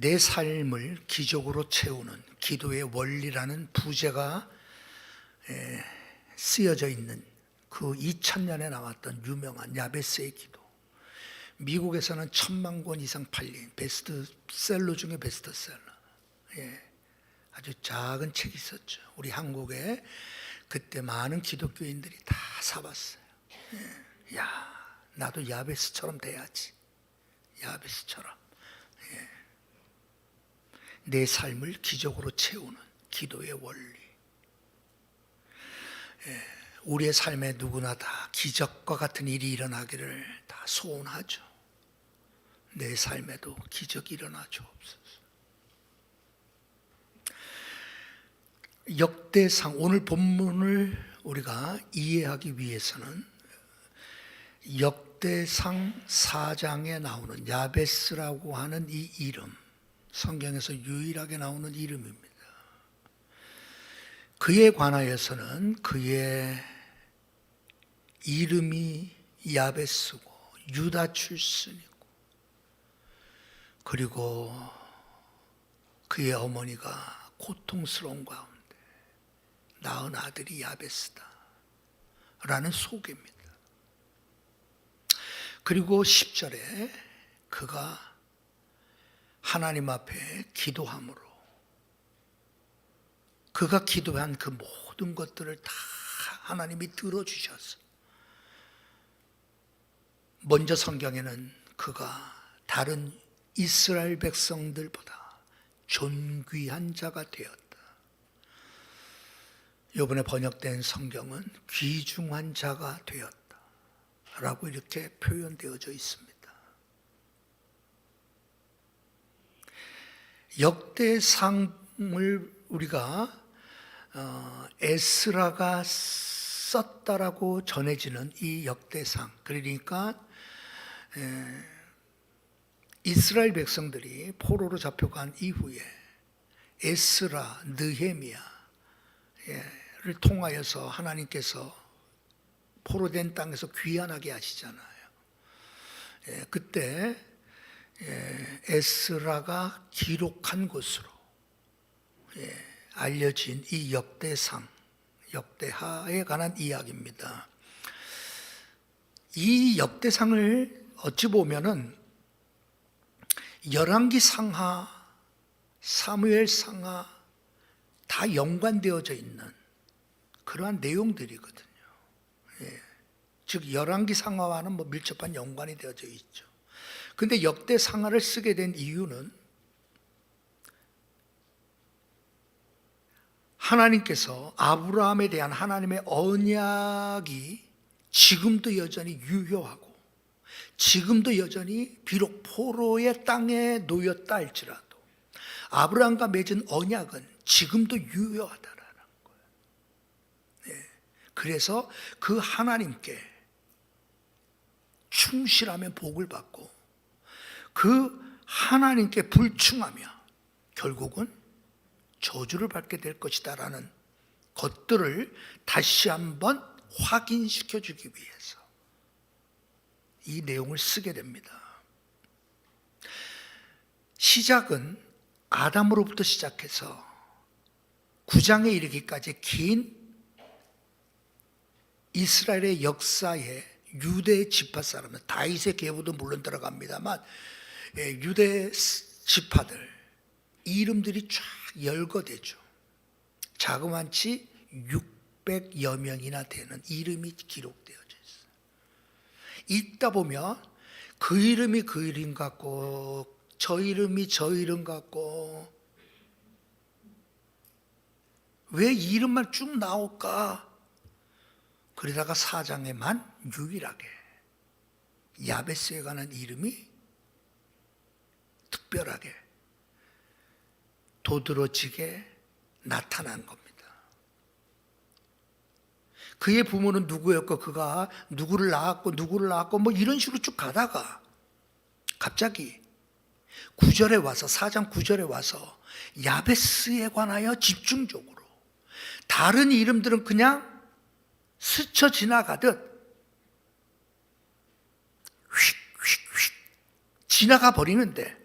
내 삶을 기적으로 채우는 기도의 원리라는 부제가 쓰여져 있는 그 2000년에 나왔던 유명한 야베스의 기도. 미국에서는 1000만 권 이상 팔린 베스트셀러 중에 베스트셀러. 아주 작은 책이 있었죠. 우리 한국에 그때 많은 기독교인들이 다 사봤어요. 야, 나도 야베스처럼 돼야지. 야베스처럼. 내 삶을 기적으로 채우는 기도의 원리. 우리의 삶에 누구나 다 기적과 같은 일이 일어나기를 다 소원하죠. 내 삶에도 기적이 일어나 주옵소서. 역대상, 오늘 본문을 우리가 이해하기 위해서는 역대상 4장에 나오는 야베스라고 하는 이 이름, 성경에서 유일하게 나오는 이름입니다. 그에 관하여서는 그의 이름이 야베스고 유다 출신이고, 그리고 그의 어머니가 고통스러운 가운데 낳은 아들이 야베스다 라는 소개입니다. 그리고 10절에 그가 하나님 앞에 기도함으로, 그가 기도한 그 모든 것들을 다 하나님이 들어주셔서, 먼저 성경에는 그가 다른 이스라엘 백성들보다 존귀한 자가 되었다. 이번에 번역된 성경은 귀중한 자가 되었다 라고 이렇게 표현되어져 있습니다. 역대상을 우리가 에스라가 썼다라고 전해지는 이 역대상, 그러니까 이스라엘 백성들이 포로로 잡혀간 이후에 에스라, 느헤미야를 통하여서 하나님께서 포로된 땅에서 귀환하게 하시잖아요. 그때 에스라가 기록한 것으로 알려진 이 역대상, 역대하에 관한 이야기입니다. 이 역대상을 어찌 보면은 열왕기 상하, 사무엘 상하 다 연관되어져 있는 그러한 내용들이거든요. 즉 열왕기 상하와는 밀접한 연관이 되어져 있죠. 근데 역대 상하를 쓰게 된 이유는 하나님께서 아브라함에 대한 하나님의 언약이 지금도 여전히 유효하고, 지금도 여전히 비록 포로의 땅에 놓였다 할지라도 아브라함과 맺은 언약은 지금도 유효하다라는 거예요. 그래서 그 하나님께 충실하면 복을 받고, 그 하나님께 불충하며 결국은 저주를 받게 될 것이다 라는 것들을 다시 한번 확인시켜 주기 위해서 이 내용을 쓰게 됩니다. 시작은 아담으로부터 시작해서 9장에 이르기까지 긴 이스라엘의 역사에 유대 지파 사람들, 다윗의 계보도 물론 들어갑니다만 유대 지파들 이름들이 쫙 열거되죠. 자그마치 600여 명이나 되는 이름이 기록되어져 있어요. 읽다 보면 그 이름이 그 이름 같고 저 이름이 저 이름 같고 왜 이름만 쭉 나올까? 그러다가 4장에만 유일하게 야베스에 관한 이름이 특별하게 도드러지게 나타난 겁니다. 그의 부모는 누구였고 그가 누구를 낳았고 뭐 이런 식으로 쭉 가다가 갑자기 9절에 와서 4장 9절에 와서 야베스에 관하여 집중적으로, 다른 이름들은 그냥 스쳐 지나가듯 휙휙휙 지나가 버리는데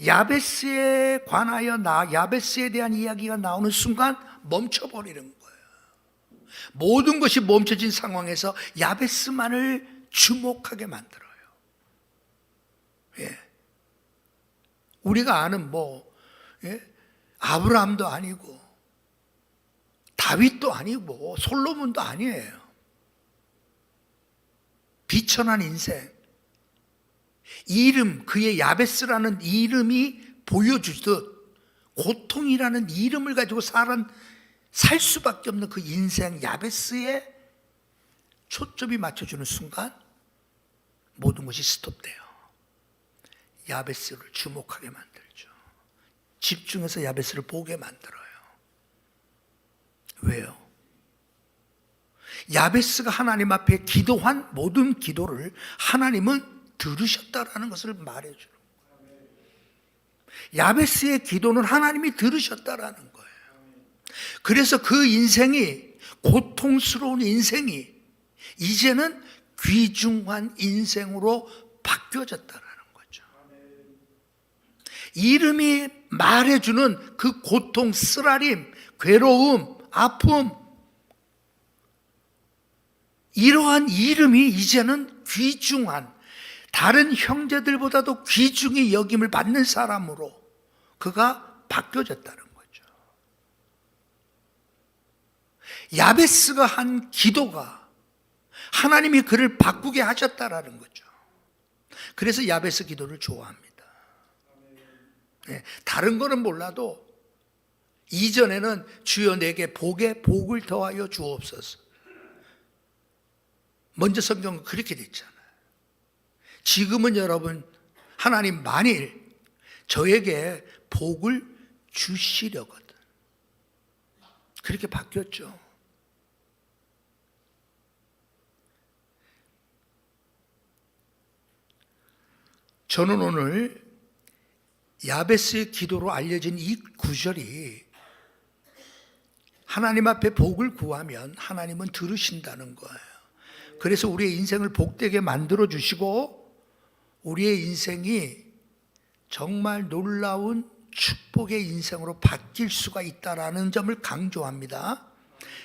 야베스에 관하여 야베스에 대한 이야기가 나오는 순간 멈춰버리는 거예요. 모든 것이 멈춰진 상황에서 야베스만을 주목하게 만들어요. 예. 우리가 아는 아브라함도 아니고 다윗도 아니고 솔로몬도 아니에요. 비천한 인생. 이름, 그의 야베스라는 이름이 보여주듯 고통이라는 이름을 가지고 살 수밖에 없는 그 인생 야베스에 초점이 맞춰주는 순간 모든 것이 스톱돼요. 야베스를 주목하게 만들죠. 집중해서 야베스를 보게 만들어요. 왜요? 야베스가 하나님 앞에 기도한 모든 기도를 하나님은 들으셨다라는 것을 말해주는 거예요. 야베스의 기도는 하나님이 들으셨다라는 거예요. 그래서 그 인생이, 고통스러운 인생이 이제는 귀중한 인생으로 바뀌어졌다라는 거죠. 이름이 말해주는 그 고통, 쓰라림, 괴로움, 아픔, 이러한 이름이 이제는 귀중한, 다른 형제들보다도 귀중히 여김을 받는 사람으로 그가 바뀌어졌다는 거죠. 야베스가 한 기도가 하나님이 그를 바꾸게 하셨다라는 거죠. 그래서 야베스 기도를 좋아합니다. 네, 다른 거는 몰라도 이전에는 주여 내게 복에 복을 더하여 주옵소서. 먼저 성경은 그렇게 됐잖아요. 지금은 여러분, 하나님 만일 저에게 복을 주시려거든. 그렇게 바뀌었죠. 저는 오늘 야베스의 기도로 알려진 이 구절이 하나님 앞에 복을 구하면 하나님은 들으신다는 거예요. 그래서 우리의 인생을 복되게 만들어 주시고 우리의 인생이 정말 놀라운 축복의 인생으로 바뀔 수가 있다는 점을 강조합니다.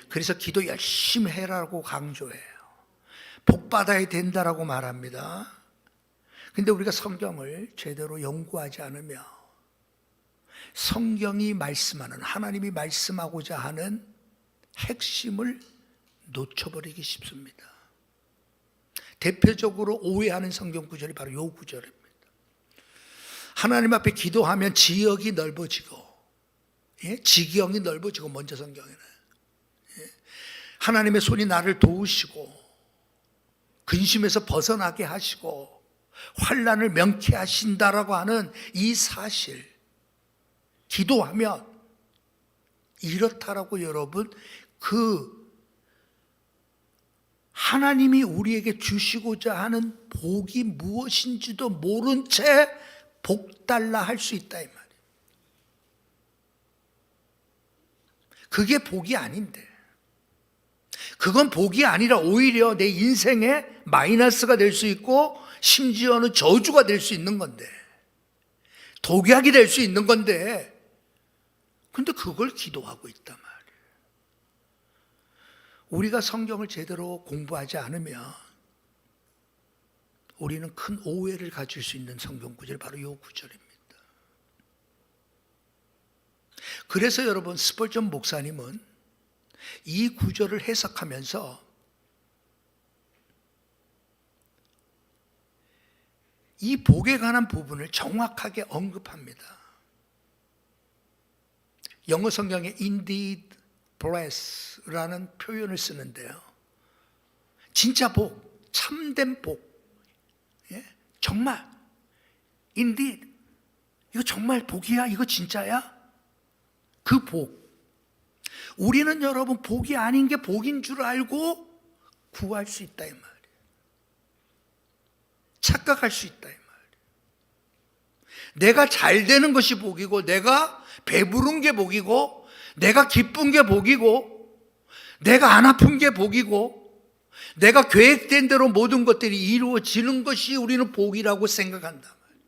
그래서 기도 열심히 해라고 강조해요. 복 받아야 된다라고 말합니다. 근데 우리가 성경을 제대로 연구하지 않으며 성경이 말씀하는, 하나님이 말씀하고자 하는 핵심을 놓쳐버리기 쉽습니다. 대표적으로 오해하는 성경 구절이 바로 이 구절입니다. 하나님 앞에 기도하면 지역이 넓어지고, 지경이 넓어지고, 먼저 성경에는 하나님의 손이 나를 도우시고 근심에서 벗어나게 하시고 환난을 명쾌하신다라고 하는 이 사실, 기도하면 이렇다라고 여러분, 그 하나님이 우리에게 주시고자 하는 복이 무엇인지도 모른 채 복 달라 할 수 있다 이 말이에요. 그게 복이 아닌데, 그건 복이 아니라 오히려 내 인생에 마이너스가 될 수 있고 심지어는 저주가 될 수 있는 건데, 독약이 될 수 있는 건데, 근데 그걸 기도하고 있단 말이에요. 우리가 성경을 제대로 공부하지 않으면 우리는 큰 오해를 가질 수 있는 성경 구절이 바로 이 구절입니다. 그래서 여러분, 스펄전 목사님은 이 구절을 해석하면서 이 복에 관한 부분을 정확하게 언급합니다. 영어 성경에 indeed bless라는 표현을 쓰는데요. 진짜 복, 참된 복, 정말 indeed, 이거 정말 복이야? 이거 진짜야? 그 복, 우리는 여러분 복이 아닌 게 복인 줄 알고 구할 수 있다 이 말이에요. 착각할 수 있다 이 말이에요. 내가 잘 되는 것이 복이고, 내가 배부른 게 복이고, 내가 기쁜 게 복이고, 내가 안 아픈 게 복이고, 내가 계획된 대로 모든 것들이 이루어지는 것이 우리는 복이라고 생각한단 말이에요.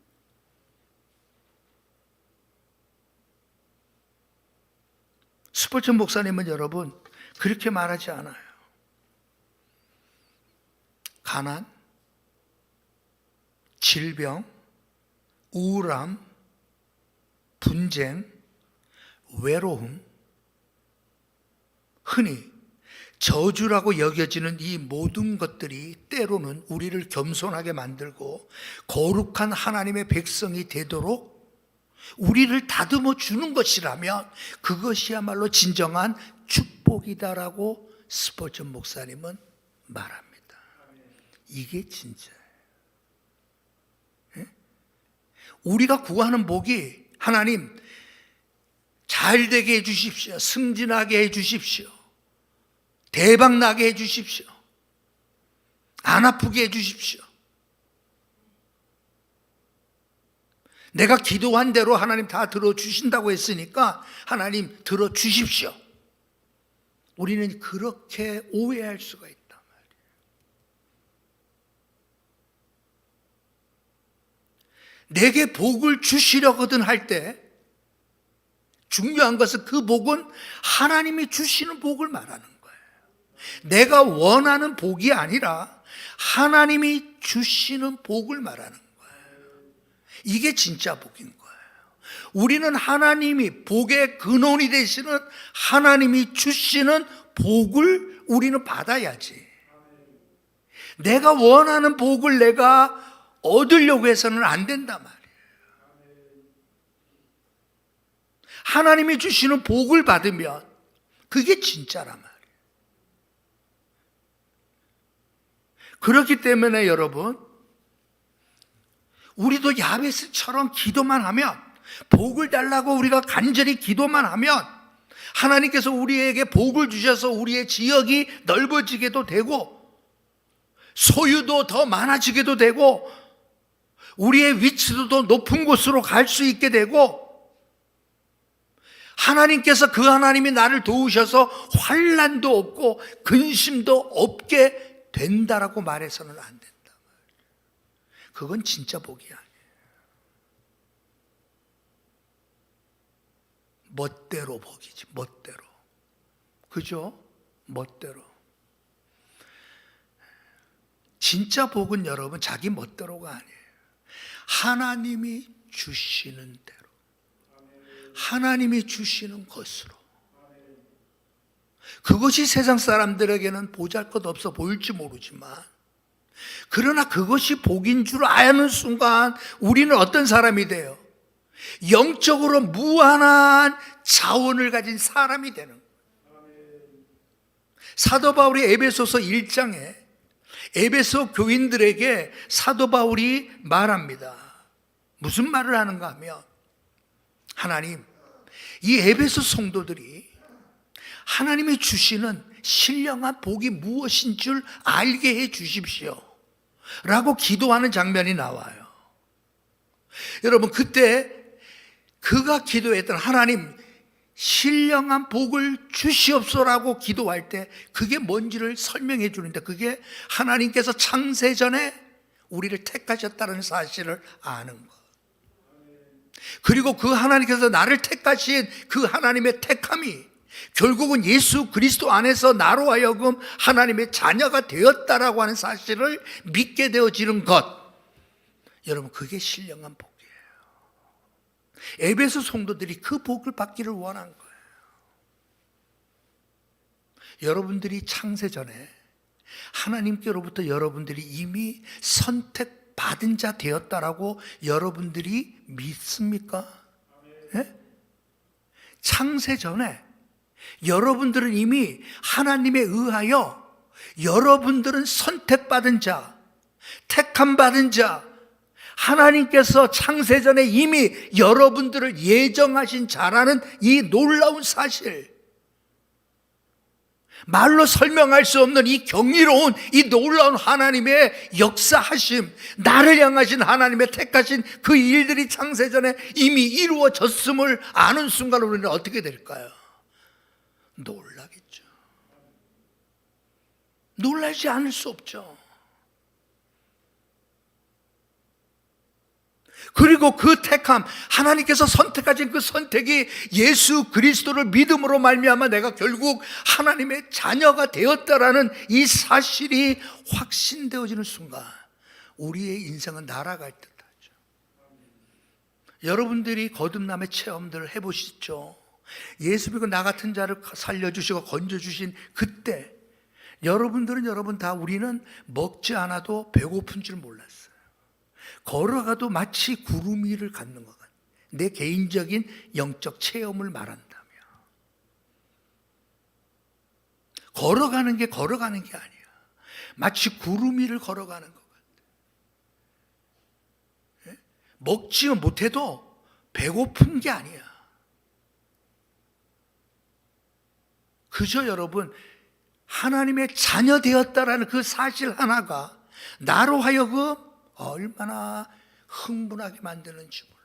스펄전 목사님은 여러분 그렇게 말하지 않아요. 가난, 질병, 우울함, 분쟁, 외로움, 흔히 저주라고 여겨지는 이 모든 것들이 때로는 우리를 겸손하게 만들고 거룩한 하나님의 백성이 되도록 우리를 다듬어 주는 것이라면 그것이야말로 진정한 축복이다라고 스펄전 목사님은 말합니다. 이게 진짜예요. 우리가 구하는 복이 하나님 잘 되게 해 주십시오. 승진하게 해 주십시오. 대박 나게 해 주십시오. 안 아프게 해 주십시오. 내가 기도한 대로 하나님 다 들어주신다고 했으니까 하나님 들어주십시오. 우리는 그렇게 오해할 수가 있단 말이에요. 내게 복을 주시려거든 할 때 중요한 것은 그 복은 하나님이 주시는 복을 말하는 거예요. 내가 원하는 복이 아니라 하나님이 주시는 복을 말하는 거예요. 이게 진짜 복인 거예요. 우리는 하나님이 복의 근원이 되시는 하나님이 주시는 복을 우리는 받아야지. 내가 원하는 복을 내가 얻으려고 해서는 안 된단 말이에요. 하나님이 주시는 복을 받으면 그게 진짜란 말이에요. 그렇기 때문에 여러분, 우리도 야베스처럼 기도만 하면, 복을 달라고 우리가 간절히 기도만 하면 하나님께서 우리에게 복을 주셔서 우리의 지역이 넓어지게도 되고 소유도 더 많아지게도 되고 우리의 위치도 더 높은 곳으로 갈 수 있게 되고, 하나님께서 그 하나님이 나를 도우셔서 환난도 없고 근심도 없게 된다라고 말해서는 안 된다. 그건 진짜 복이 아니에요. 멋대로 복이지, 멋대로. 그죠? 멋대로. 진짜 복은 여러분 자기 멋대로가 아니에요. 하나님이 주시는 대로, 하나님이 주시는 것으로. 그것이 세상 사람들에게는 보잘것없어 보일지 모르지만, 그러나 그것이 복인 줄 아는 순간 우리는 어떤 사람이 돼요? 영적으로 무한한 자원을 가진 사람이 되는 거예요. 사도 바울이 에베소서 1장에 에베소 교인들에게 사도 바울이 말합니다. 무슨 말을 하는가 하면, 하나님, 이 에베소 성도들이 하나님이 주시는 신령한 복이 무엇인 줄 알게 해 주십시오 라고 기도하는 장면이 나와요. 여러분, 그때 그가 기도했던 하나님 신령한 복을 주시옵소라고 기도할 때 그게 뭔지를 설명해 주는데, 그게 하나님께서 창세전에 우리를 택하셨다는 사실을 아는 것, 그리고 그 하나님께서 나를 택하신 그 하나님의 택함이 결국은 예수 그리스도 안에서 나로 하여금 하나님의 자녀가 되었다라고 하는 사실을 믿게 되어지는 것, 여러분, 그게 신령한 복이에요. 에베소 성도들이 그 복을 받기를 원한 거예요. 여러분들이 창세전에 하나님께로부터 여러분들이 이미 선택받은 자 되었다라고 여러분들이 믿습니까? 네? 창세전에 여러분들은 이미 하나님에 의하여 여러분들은 선택받은 자, 택함받은 자, 하나님께서 창세전에 이미 여러분들을 예정하신 자라는 이 놀라운 사실, 말로 설명할 수 없는 이 경이로운 이 놀라운 하나님의 역사하심, 나를 향하신 하나님의 택하신 그 일들이 창세전에 이미 이루어졌음을 아는 순간 우리는 어떻게 될까요? 놀라겠죠. 놀라지 않을 수 없죠. 그리고 그 택함, 하나님께서 선택하신 그 선택이 예수 그리스도를 믿음으로 말미암아 내가 결국 하나님의 자녀가 되었다라는 이 사실이 확신되어지는 순간 우리의 인생은 날아갈 듯하죠. 여러분들이 거듭남의 체험들을 해보시죠. 예수 믿고 나 같은 자를 살려주시고 건져주신 그때 여러분들은 여러분 다 우리는 먹지 않아도 배고픈 줄 몰랐어요. 걸어가도 마치 구름 위를 걷는 것 같아요. 내 개인적인 영적 체험을 말한다면 걸어가는 게 아니야. 마치 구름 위를 걸어가는 것 같아요. 먹지 못해도 배고픈 게 아니야. 그저 여러분 하나님의 자녀 되었다라는 그 사실 하나가 나로 하여금 얼마나 흥분하게 만드는지 몰라요.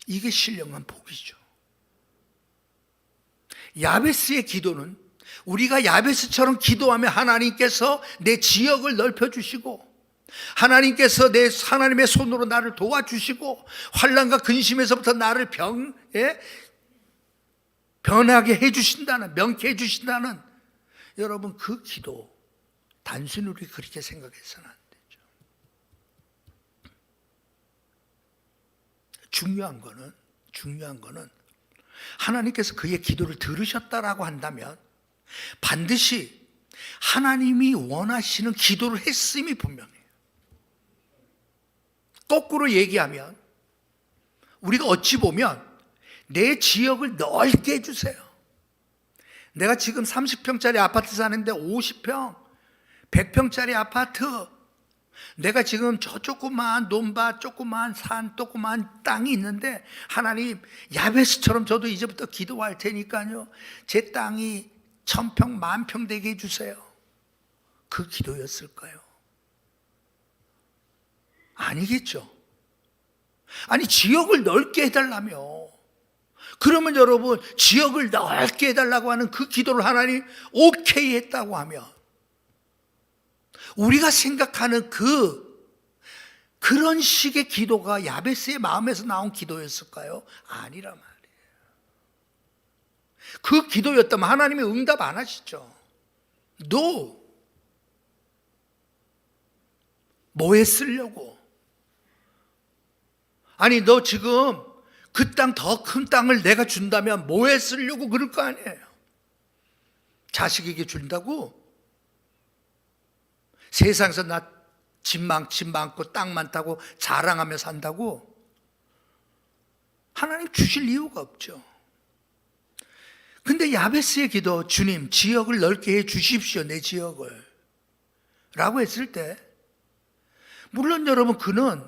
이게 신령한 복이죠. 야베스의 기도는 우리가 야베스처럼 기도하며 하나님께서 내 지역을 넓혀주시고 하나님께서 하나님의 손으로 나를 도와주시고 환난과 근심에서부터 나를 변하게 해주신다는, 명케 해주신다는, 여러분 그 기도 단순히 우리 그렇게 생각해서는 안 되죠. 중요한 거는 하나님께서 그의 기도를 들으셨다라고 한다면 반드시 하나님이 원하시는 기도를 했음이 분명해요. 거꾸로 얘기하면 우리가 어찌 보면 내 지역을 넓게 해주세요. 내가 지금 30평짜리 아파트 사는데 50평, 100평짜리 아파트, 내가 지금 저 조그만 논밭, 조그만 산, 조그만 땅이 있는데 하나님 야베스처럼 저도 이제부터 기도할 테니까요 제 땅이 1000평, 10,000평 되게 해주세요. 그 기도였을까요? 아니겠죠. 아니 지역을 넓게 해달라며, 그러면 여러분 지역을 넓게 해달라고 하는 그 기도를 하나님 오케이 했다고 하면 우리가 생각하는 그런 식의 기도가 야베스의 마음에서 나온 기도였을까요? 아니란 말이에요. 그 기도였다면 하나님이 응답 안 하시죠. No. 뭐에 쓰려고? 아니 너 지금 그 땅, 더 큰 땅을 내가 준다면 뭐에 쓰려고 그럴 거 아니에요. 자식에게 준다고? 세상에서 나 집 많고 땅 많다고 자랑하며 산다고? 하나님 주실 이유가 없죠. 근데 야베스의 기도, 주님 지역을 넓게 해 주십시오, 내 지역을 라고 했을 때 물론 여러분 그는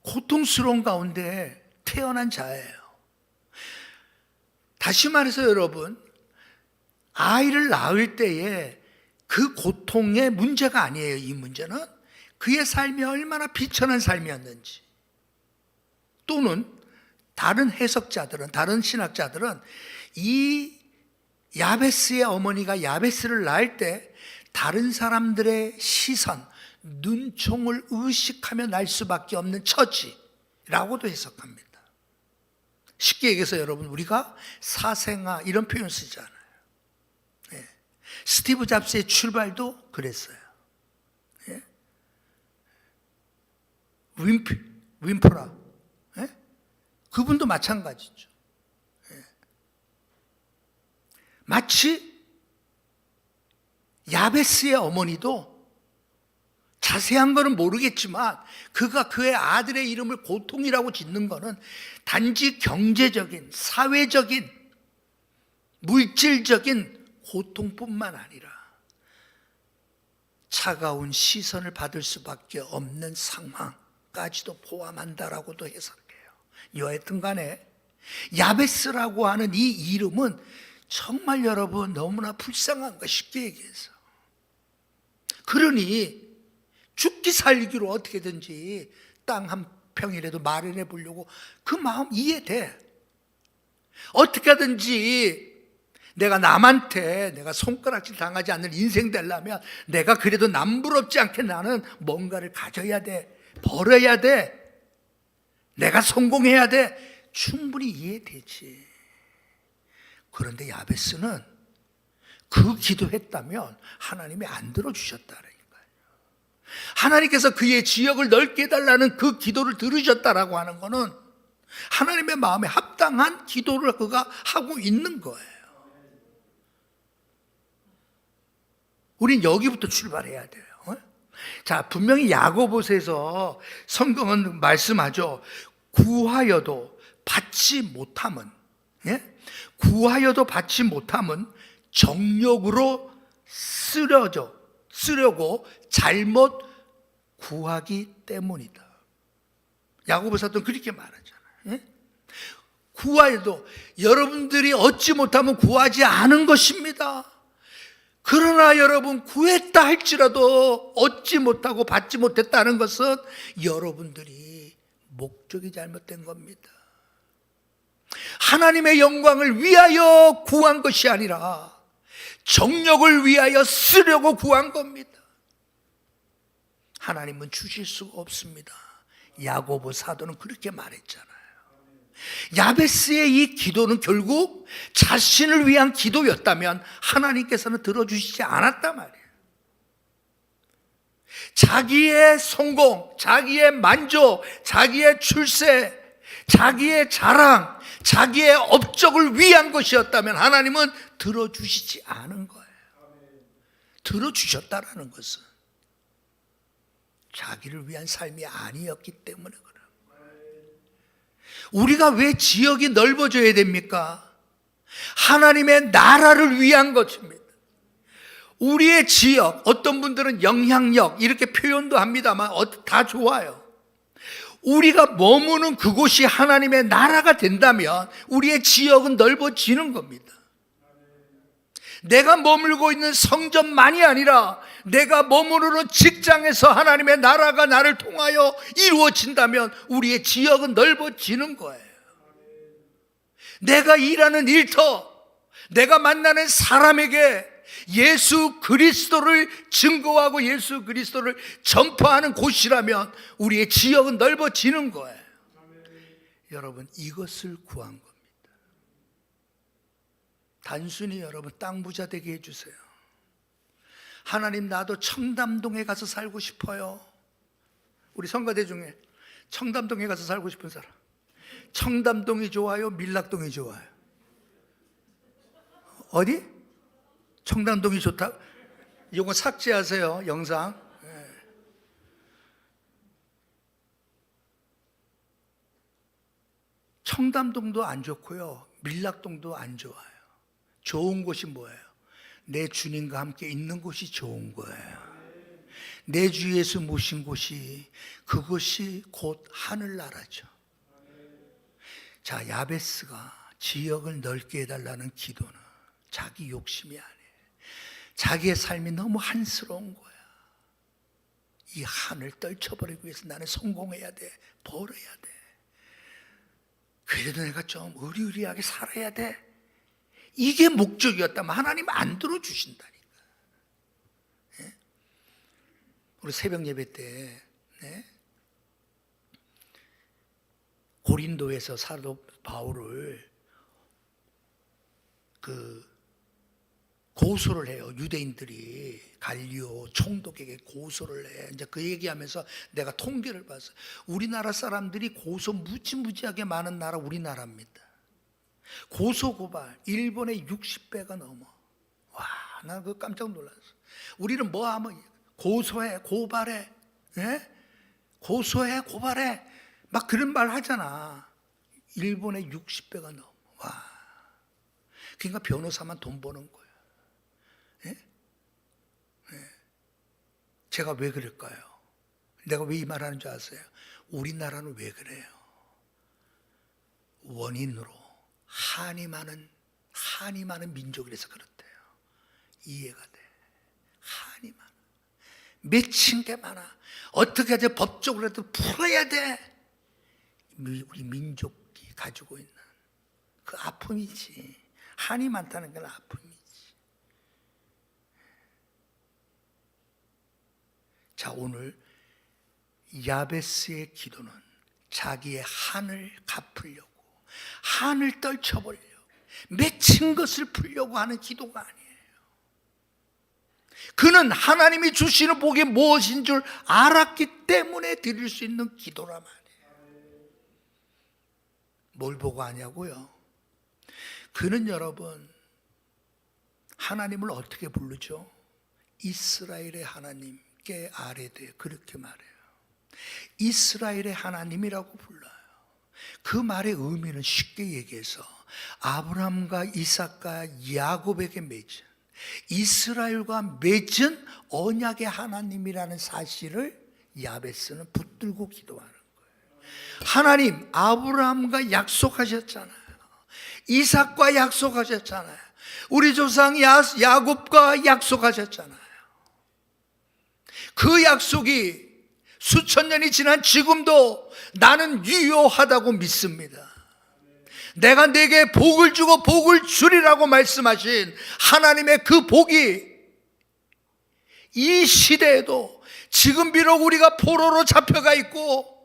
고통스러운 가운데 태어난 자예요. 다시 말해서 여러분 아이를 낳을 때에 그 고통의 문제가 아니에요. 이 문제는 그의 삶이 얼마나 비천한 삶이었는지, 또는 다른 해석자들은, 다른 신학자들은 이 야베스의 어머니가 야베스를 낳을 때 다른 사람들의 시선, 눈총을 의식하며 날 수밖에 없는 처지라고도 해석합니다. 쉽게 얘기해서 여러분 우리가 사생아 이런 표현 쓰잖아요. 스티브 잡스의 출발도 그랬어요. 윈프라 그분도 마찬가지죠. 마치 야베스의 어머니도 자세한 거는 모르겠지만 그가 그의 아들의 이름을 고통이라고 짓는 거는 단지 경제적인, 사회적인, 물질적인 고통뿐만 아니라 차가운 시선을 받을 수밖에 없는 상황까지도 포함한다라고도 해석해요. 여하튼 간에 야베스라고 하는 이 이름은 정말 여러분 너무나 불쌍한 거, 쉽게 얘기해서. 그러니 죽기 살기로 어떻게든지 땅 한 평이라도 마련해 보려고 그 마음 이해돼. 어떻게 하든지 내가 남한테 내가 손가락질 당하지 않는 인생 되려면 내가 그래도 남부럽지 않게 나는 뭔가를 가져야 돼. 벌어야 돼. 내가 성공해야 돼. 충분히 이해되지. 그런데 야베스는 그 기도했다면 하나님이 안 들어주셨다니까요. 하나님께서 그의 지역을 넓게 해달라는 그 기도를 들으셨다라고 하는 것은 하나님의 마음에 합당한 기도를 그가 하고 있는 거예요. 우린 여기부터 출발해야 돼요. 자, 분명히 야고보서에서 성경은 말씀하죠. 구하여도 받지 못함은, 구하여도 받지 못함은 정욕으로 쓰려고 잘못 구하기 때문이다. 야고보서도 그렇게 말하잖아요. 구하여도 여러분들이 얻지 못하면 구하지 않은 것입니다. 그러나 여러분 구했다 할지라도 얻지 못하고 받지 못했다는 것은 여러분들이 목적이 잘못된 겁니다. 하나님의 영광을 위하여 구한 것이 아니라 정욕을 위하여 쓰려고 구한 겁니다. 하나님은 주실 수가 없습니다. 야고보 사도는 그렇게 말했잖아요. 야베스의 이 기도는 결국 자신을 위한 기도였다면 하나님께서는 들어주시지 않았단 말이에요. 자기의 성공, 자기의 만족, 자기의 출세, 자기의 자랑, 자기의 업적을 위한 것이었다면 하나님은 들어주시지 않은 거예요. 들어주셨다라는 것은 자기를 위한 삶이 아니었기 때문에 그래요. 우리가 왜 지역이 넓어져야 됩니까? 하나님의 나라를 위한 것입니다. 우리의 지역, 어떤 분들은 영향력 이렇게 표현도 합니다만 다 좋아요. 우리가 머무는 그곳이 하나님의 나라가 된다면 우리의 지역은 넓어지는 겁니다. 내가 머물고 있는 성전만이 아니라 내가 머무르는 직장에서 하나님의 나라가 나를 통하여 이루어진다면 우리의 지역은 넓어지는 거예요. 내가 일하는 일터, 내가 만나는 사람에게 예수 그리스도를 증거하고 예수 그리스도를 전파하는 곳이라면 우리의 지역은 넓어지는 거예요. 여러분, 이것을 구한 겁니다. 단순히 여러분 땅 부자 되게 해주세요. 하나님, 나도 청담동에 가서 살고 싶어요. 우리 성가대 중에 청담동에 가서 살고 싶은 사람, 청담동이 좋아요? 밀락동이 좋아요? 어디? 청담동이 좋다? 이거 삭제하세요, 영상. 청담동도 안 좋고요, 밀락동도 안 좋아요. 좋은 곳이 뭐예요? 내 주님과 함께 있는 곳이 좋은 거예요. 내 주 예수 모신 곳이, 그것이 곧 하늘나라죠. 자, 야베스가 지역을 넓게 해달라는 기도는 자기 욕심이 아니에요. 자기의 삶이 너무 한스러운 거야. 이 한을 떨쳐버리기 위해서 나는 성공해야 돼, 벌어야 돼. 그래도 내가 좀 의리의리하게 살아야 돼. 이게 목적이었다면 하나님 안 들어주신다니까. 우리 새벽 예배 때 고린도에서 사도 바울을 고소를 해요. 유대인들이 갈리오 총독에게 고소를 해. 이제 그 얘기하면서 내가 통계를 봤어요. 우리나라 사람들이 고소 무지무지하게 많은 나라 우리나라입니다. 고소 고발 일본의 60배가 넘어. 와, 나 그거 깜짝 놀랐어. 우리는 뭐 하면 고소해, 고발해, 고소해, 고발해, 막 그런 말 하잖아. 일본의 60배가 넘어. 와, 그러니까 변호사만 돈 버는 거야. 제가 왜 그럴까요? 내가 왜 이 말하는 줄 아세요? 우리나라는 왜 그래요? 원인으로 한이 많은 민족이라서 그렇대요. 이해가 돼. 한이 많아. 맺힌 게 많아. 어떻게 하지? 법적으로라도 풀어야 돼. 우리 민족이 가지고 있는 그 아픔이지. 한이 많다는 건 아픔이지. 자, 오늘 야베스의 기도는 자기의 한을 갚으려고, 한을 떨쳐버리려고, 맺힌 것을 풀려고 하는 기도가 아니에요. 그는 하나님이 주시는 복이 무엇인 줄 알았기 때문에 드릴 수 있는 기도란 말이에요. 뭘 보고 하냐고요? 그는 여러분 하나님을 어떻게 부르죠? 이스라엘의 하나님께 아뢰되 그렇게 말해요. 이스라엘의 하나님이라고 불러요. 그 말의 의미는 쉽게 얘기해서 아브라함과 이삭과 야곱에게 맺은, 이스라엘과 맺은 언약의 하나님이라는 사실을 야베스는 붙들고 기도하는 거예요. 하나님, 아브라함과 약속하셨잖아요. 이삭과 약속하셨잖아요. 우리 조상 야곱과 약속하셨잖아요. 그 약속이 수천 년이 지난 지금도 나는 유효하다고 믿습니다. 내가 네게 복을 주고 복을 주리라고 말씀하신 하나님의 그 복이 이 시대에도 지금 비록 우리가 포로로 잡혀가 있고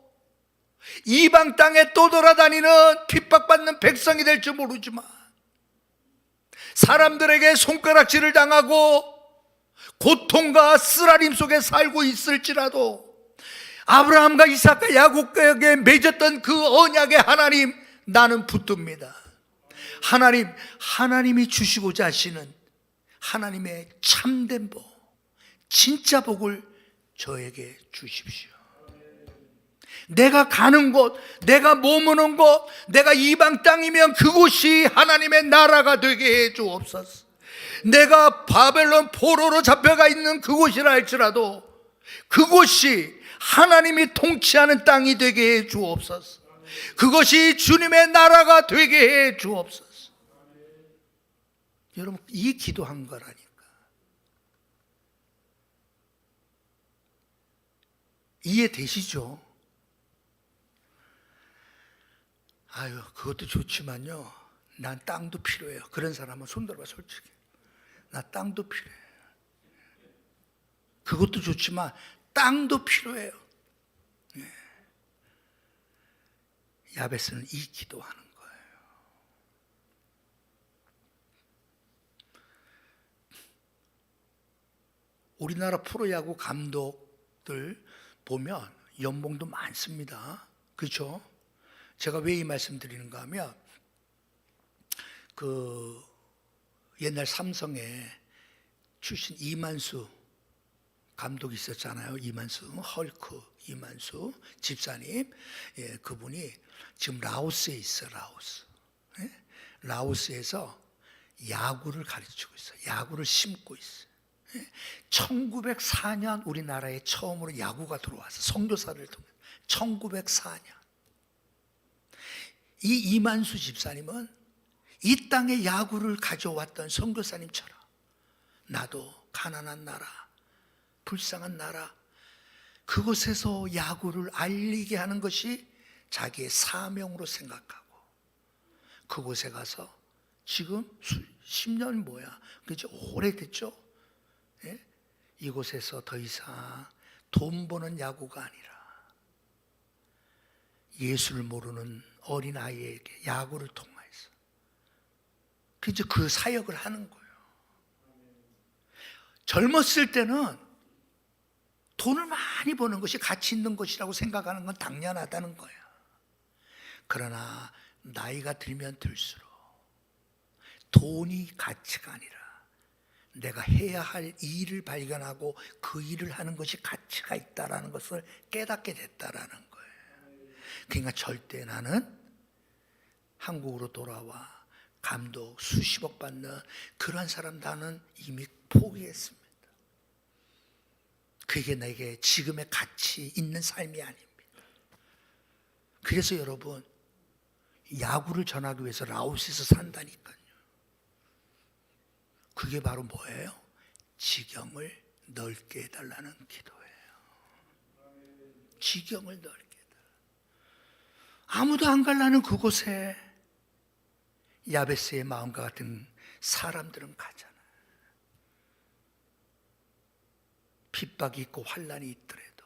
이방 땅에 떠돌아다니는 핍박받는 백성이 될지 모르지만, 사람들에게 손가락질을 당하고 고통과 쓰라림 속에 살고 있을지라도 아브라함과 이삭과 야곱에게 맺었던 그 언약의 하나님, 나는 붙듭니다. 하나님, 하나님이 주시고자 하시는 하나님의 참된 복, 진짜 복을 저에게 주십시오. 내가 가는 곳, 내가 머무는 곳, 내가 이방 땅이면 그곳이 하나님의 나라가 되게 해 주옵소서. 내가 바벨론 포로로 잡혀가 있는 그곳이라 할지라도 그곳이 하나님이 통치하는 땅이 되게 해 주옵소서. 그것이 주님의 나라가 되게 해 주옵소서. 여러분, 이 기도한 거라니까. 이해되시죠? 아유, 그것도 좋지만요, 난 땅도 필요해요. 그런 사람은 손 들어봐, 솔직히. 나 땅도 필요해요. 그것도 좋지만 땅도 필요해요. 네. 야베스는 이 기도하는 거예요. 우리나라 프로야구 감독들 보면 연봉도 많습니다. 그렇죠? 제가 왜 이 말씀 드리는가 하면, 그 옛날 삼성에 출신 이만수 감독이 있었잖아요. 이만수, 헐크 이만수 집사님. 예, 그분이 지금 라오스에 있어. 라오스. 예? 라오스에서 야구를 가르치고 있어요. 야구를 심고 있어요. 예? 1904년 우리나라에 처음으로 야구가 들어와서 선교사를 통해 1904년. 이 이만수 집사님은 이 땅에 야구를 가져왔던 선교사님처럼 나도 가난한 나라, 불쌍한 나라, 그곳에서 야구를 알리게 하는 것이 자기의 사명으로 생각하고 그곳에 가서 지금 10년 뭐야, 그죠? 오래됐죠? 예? 이곳에서 더 이상 돈 버는 야구가 아니라 예수를 모르는 어린아이에게 야구를 통해서 그저 그 사역을 하는 거예요. 젊었을 때는 돈을 많이 버는 것이 가치 있는 것이라고 생각하는 건 당연하다는 거예요. 그러나 나이가 들면 들수록 돈이 가치가 아니라 내가 해야 할 일을 발견하고 그 일을 하는 것이 가치가 있다는 것을 깨닫게 됐다라는 거예요. 그러니까 절대 나는 한국으로 돌아와 감독 수십억 받는 그런 사람 나는 이미 포기했습니다. 그게 내게 지금의 가치 있는 삶이 아닙니다. 그래서 여러분, 야구를 전하기 위해서 라오스에서 산다니까요. 그게 바로 뭐예요? 지경을 넓게 해달라는 기도예요. 지경을 넓게 해달라. 아무도 안 가려는 그곳에 야베스의 마음과 같은 사람들은 가잖아. 핍박이 있고 환난이 있더라도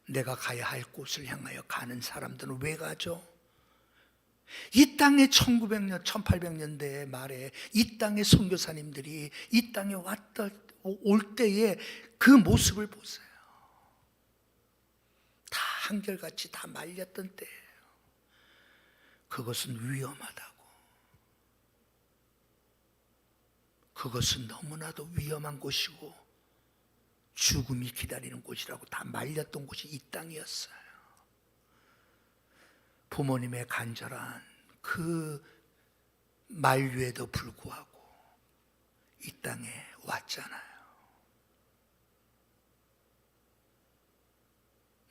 내가 가야 할 곳을 향하여 가는 사람들은 왜 가죠? 이 땅에 1900년, 1800년대 말에 이 땅의 선교사님들이 이 땅에 올 때에 그 모습을 보세요. 다 한결같이 다 말렸던 때예요. 그것은 위험하다고. 그것은 너무나도 위험한 곳이고 죽음이 기다리는 곳이라고 다 말렸던 곳이 이 땅이었어요. 부모님의 간절한 그 만류에도 불구하고 이 땅에 왔잖아요.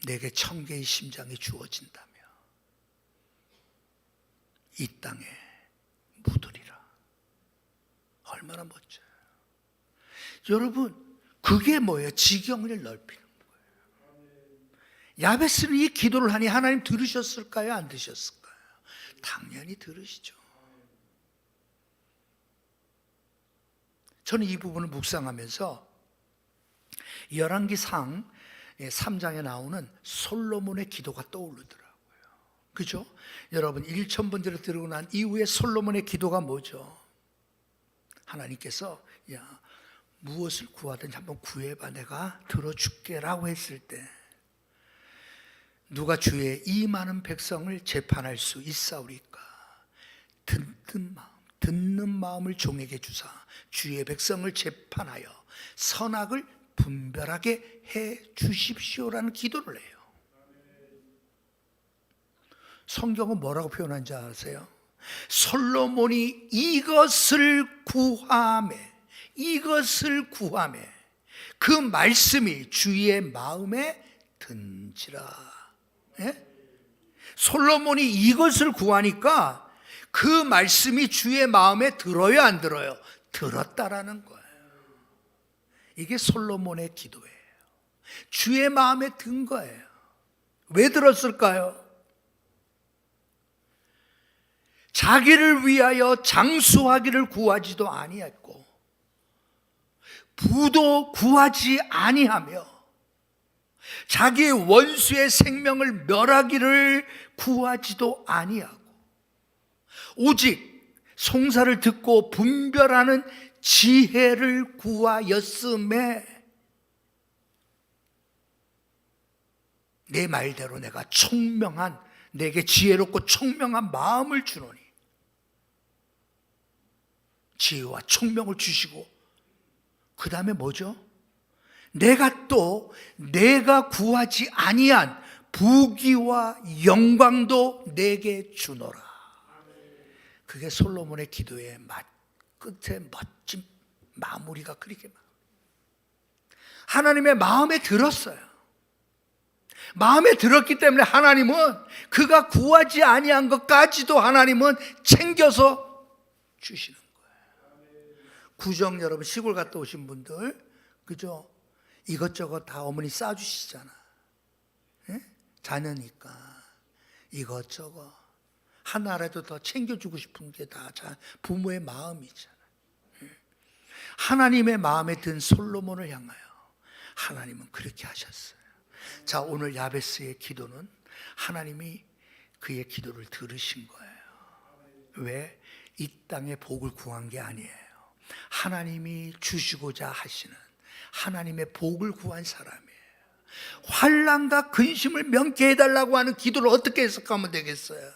내게 1000개의 심장이 주어진다며 이 땅에 묻으리라. 얼마나 멋져요. 여러분, 그게 뭐예요? 지경을 넓히는 거예요. 야베스는 이 기도를 하니 하나님 들으셨을까요? 안 들으셨을까요? 당연히 들으시죠. 저는 이 부분을 묵상하면서 열왕기상 3장에 나오는 솔로몬의 기도가 떠오르더라고요. 그죠? 여러분 1000번째를 들고 난 이후에 솔로몬의 기도가 뭐죠? 하나님께서 야, 무엇을 구하든지 한번 구해봐, 내가 들어줄게 라고 했을 때 누가 주의 이 많은 백성을 재판할 수 있사오리까? 듣는 마음을 종에게 주사 주의 백성을 재판하여 선악을 분별하게 해 주십시오라는 기도를 해요. 성경은 뭐라고 표현한지 아세요? 솔로몬이 이것을 구하매 그 말씀이 주의 마음에 든지라. 예? 솔로몬이 이것을 구하니까 그 말씀이 주의 마음에 들어요, 안 들어요? 들었다라는 거예요. 이게 솔로몬의 기도예요. 주의 마음에 든 거예요. 왜 들었을까요? 자기를 위하여 장수하기를 구하지도 아니했고 부도 구하지 아니하며 자기의 원수의 생명을 멸하기를 구하지도 아니하고 오직 송사를 듣고 분별하는 지혜를 구하였음에 내 말대로 내가 내게 지혜롭고 총명한 마음을 주노니 지혜와 총명을 주시고 그 다음에 뭐죠? 내가 구하지 아니한 부귀와 영광도 내게 주노라. 그게 솔로몬의 기도의 끝에 멋진 마무리가 그렇게 하나님의 마음에 들었어요. 마음에 들었기 때문에 하나님은 그가 구하지 아니한 것까지도 하나님은 챙겨서 주시는 거예요. 구정 여러분 시골 갔다 오신 분들 그죠? 이것저것 다 어머니 싸주시잖아. 예? 자녀니까 이것저것 하나라도 더 챙겨주고 싶은 게 다 부모의 마음이잖아. 예? 하나님의 마음에 든 솔로몬을 향하여 하나님은 그렇게 하셨어요. 자, 오늘 야베스의 기도는 하나님이 그의 기도를 들으신 거예요. 왜? 이 땅의 복을 구한 게 아니에요. 하나님이 주시고자 하시는 하나님의 복을 구한 사람이에요. 환난과 근심을 면케해달라고 하는 기도를 어떻게 해석하면 되겠어요?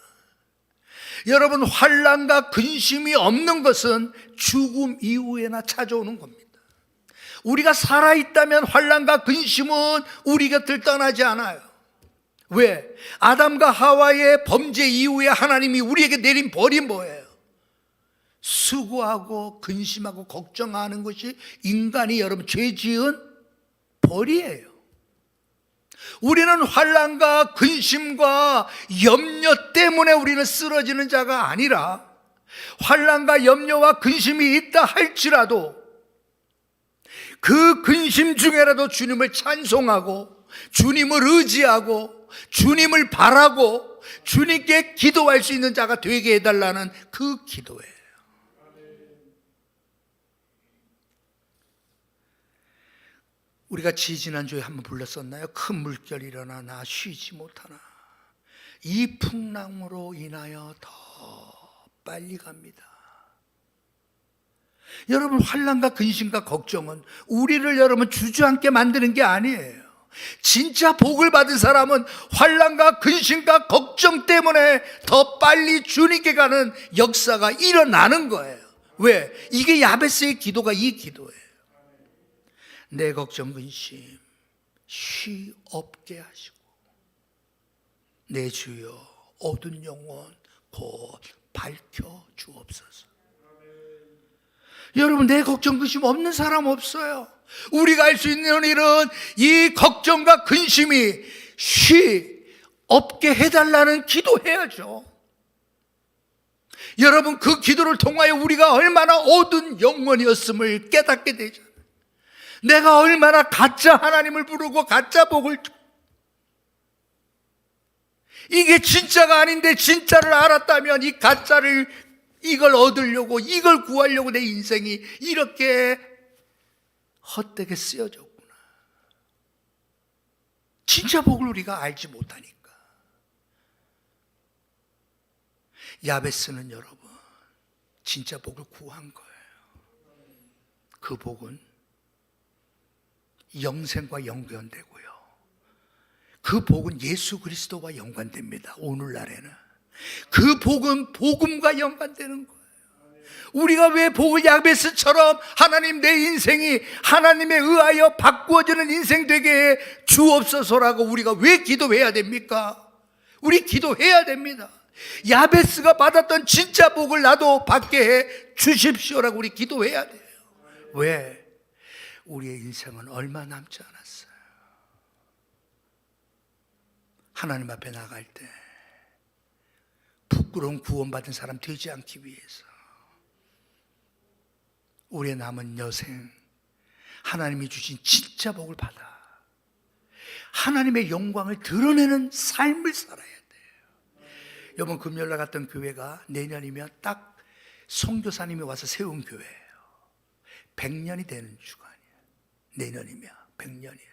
여러분, 환난과 근심이 없는 것은 죽음 이후에나 찾아오는 겁니다. 우리가 살아있다면 환난과 근심은 우리 곁을 떠나지 않아요. 왜? 아담과 하와의 범죄 이후에 하나님이 우리에게 내린 벌이 뭐예요? 수고하고 근심하고 걱정하는 것이 인간이 여러분 죄 지은 벌이에요. 우리는 환난과 근심과 염려 때문에 우리는 쓰러지는 자가 아니라 환난과 염려와 근심이 있다 할지라도 그 근심 중에라도 주님을 찬송하고 주님을 의지하고 주님을 바라고 주님께 기도할 수 있는 자가 되게 해달라는 그 기도예요. 우리가 지난주에 한번 불렀었나요? 큰 물결이 일어나 나 쉬지 못하나 이 풍랑으로 인하여 더 빨리 갑니다. 여러분, 환난과 근심과 걱정은 우리를 여러분 주저앉게 만드는 게 아니에요. 진짜 복을 받은 사람은 환난과 근심과 걱정 때문에 더 빨리 주님께 가는 역사가 일어나는 거예요. 왜? 이게 야베스의 기도가 이 기도예요. 내 걱정 근심 쉬 없게 하시고 내 주여 어두운 영혼 곧 밝혀 주옵소서. 여러분, 내 걱정 근심 없는 사람 없어요. 우리가 할 수 있는 일은 이 걱정과 근심이 쉬 없게 해달라는 기도해야죠. 여러분, 그 기도를 통하여 우리가 얼마나 어두운 영혼이었음을 깨닫게 되죠. 내가 얼마나 가짜 하나님을 부르고 가짜 복을, 이게 진짜가 아닌데 진짜를 알았다면 이 가짜를, 이걸 얻으려고, 이걸 구하려고 내 인생이 이렇게 헛되게 쓰여졌구나. 진짜 복을 우리가 알지 못하니까. 야베스는 여러분 진짜 복을 구한 거예요. 그 복은 영생과 연관되고요, 그 복은 예수 그리스도와 연관됩니다. 오늘날에는 그 복은 복음과 연관되는 거예요. 우리가 왜 복을 야베스처럼 하나님 내 인생이 하나님에 의하여 바꾸어지는 인생 되게 해 주옵소서라고 우리가 왜 기도해야 됩니까? 우리 기도해야 됩니다. 야베스가 받았던 진짜 복을 나도 받게 해 주십시오라고 우리 기도해야 돼요. 왜? 우리의 인생은 얼마 남지 않았어요. 하나님 앞에 나갈 때 부끄러운 구원받은 사람 되지 않기 위해서 우리의 남은 여생 하나님이 주신 진짜 복을 받아 하나님의 영광을 드러내는 삶을 살아야 돼요. 이번 금요일날 갔던 교회가 내년이면 딱 선교사님이 와서 세운 교회예요. 100년이 되는 주간이에요. 내년이면 100년이에요.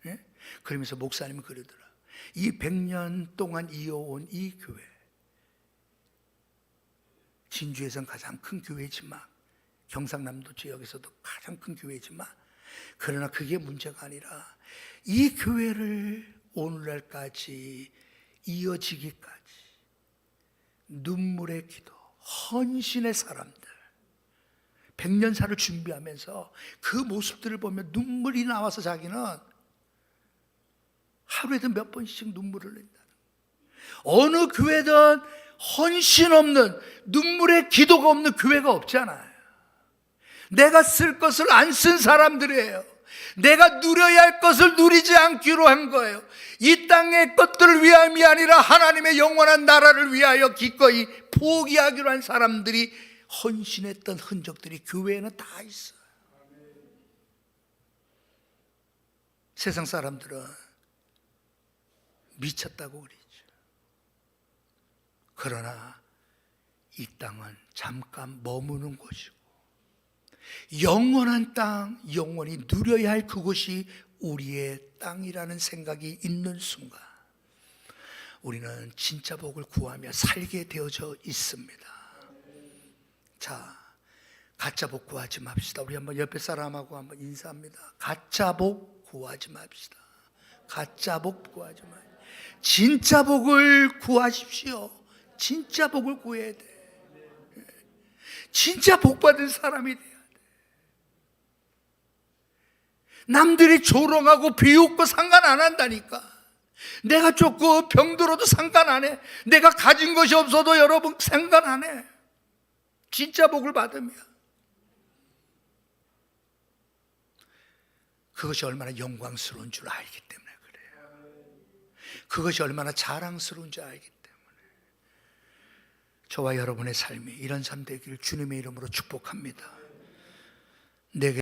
예? 그러면서 목사님은 그러더라. 이 100년 동안 이어온 이 교회, 진주에선 가장 큰 교회지만 경상남도 지역에서도 가장 큰 교회지만, 그러나 그게 문제가 아니라 이 교회를 오늘날까지 이어지기까지 눈물의 기도, 헌신의 사람들, 100년사를 준비하면서 그 모습들을 보면 눈물이 나와서 자기는 하루에도 몇 번씩 눈물을 흘린다. 어느 교회든 헌신 없는, 눈물의 기도가 없는 교회가 없잖아요. 내가 쓸 것을 안 쓴 사람들이에요. 내가 누려야 할 것을 누리지 않기로 한 거예요. 이 땅의 것들을 위함이 아니라 하나님의 영원한 나라를 위하여 기꺼이 포기하기로 한 사람들이 헌신했던 흔적들이 교회에는 다 있어요. 세상 사람들은 미쳤다고 그러죠. 그러나 이 땅은 잠깐 머무는 곳이고 영원한 땅, 영원히 누려야 할 그곳이 우리의 땅이라는 생각이 있는 순간 우리는 진짜 복을 구하며 살게 되어져 있습니다. 자, 가짜 복 구하지 맙시다. 우리 한번 옆에 사람하고 한번 인사합니다. 가짜 복 구하지 맙시다. 가짜 복 구하지 마. 진짜 복을 구하십시오. 진짜 복을 구해야 돼. 진짜 복 받은 사람이 돼야 돼. 남들이 조롱하고 비웃고 상관 안 한다니까. 내가 조금 병들어도 상관 안 해. 내가 가진 것이 없어도 여러분 상관 안 해. 진짜 복을 받으면 그것이 얼마나 영광스러운 줄 알기 때문에 그래요. 그것이 얼마나 자랑스러운 줄 알기 때문에. 저와 여러분의 삶이 이런 삶 되기를 주님의 이름으로 축복합니다. 내게